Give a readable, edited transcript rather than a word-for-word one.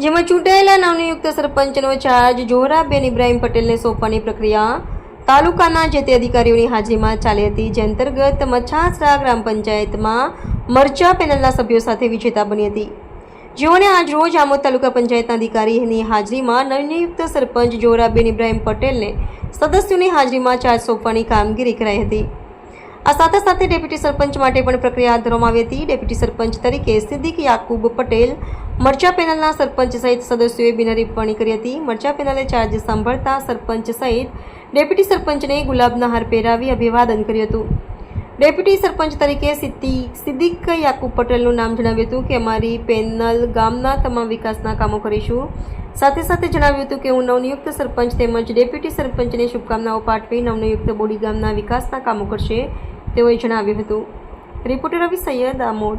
જેમાં ચૂંટાયેલા નવનિયુક્ત સરપંચનો ચાર્જ જોહરાબેન ઇબ્રાહીમ પટેલને સોંપવાની પ્રક્રિયા તાલુકાના જે તે અધિકારીઓની હાજરીમાં ચાલી હતી, જે અંતર્ગત મચ્છાસરા ગ્રામ પંચાયતમાં મરચા પેનલના સભ્યો સાથે વિજેતા બની હતી, જેઓને આજરોજ આમોદ તાલુકા પંચાયતના અધિકારીની હાજરીમાં નવનિયુક્ત સરપંચ જોહરાબેન ઇબ્રાહીમ પટેલને સદસ્યોની હાજરીમાં ચાર્જ સોંપવાની કામગીરી કરાઈ હતી। આ સાથે સાથે ડેપ્યુટી સરપંચ માટે પણ પ્રક્રિયા હાથ ધરવામાં આવી હતી। ડેપ્યુટી સરપંચ તરીકે સિદ્દીક યાકુબ પટેલ, મરચા પેનલના સરપંચ સહિત સદસ્યોએ બિનહરીફણી કરી હતી। મરચા પેનલે ચાર્જ સાંભળતા સરપંચ સહિત ડેપ્યુટી સરપંચને ગુલાબના હાર પહેરાવી અભિવાદન કર્યું હતું। ડેપ્યુટી સરપંચ તરીકે સિદ્દીક યાકુબ પટેલનું નામ જણાવ્યું હતું કે અમારી પેનલ ગામના તમામ વિકાસના કામો કરીશું। સાથે સાથે જણાવ્યું હતું કે હું નવનિયુક્ત સરપંચ તેમજ ડેપ્યુટી સરપંચને શુભકામનાઓ પાઠવી નવનિયુક્ત બોડી ગામના વિકાસના કામો કરશે તેઓએ જણાવ્યું હતું। રિપોર્ટર રવિ સૈયદ, આમોદ।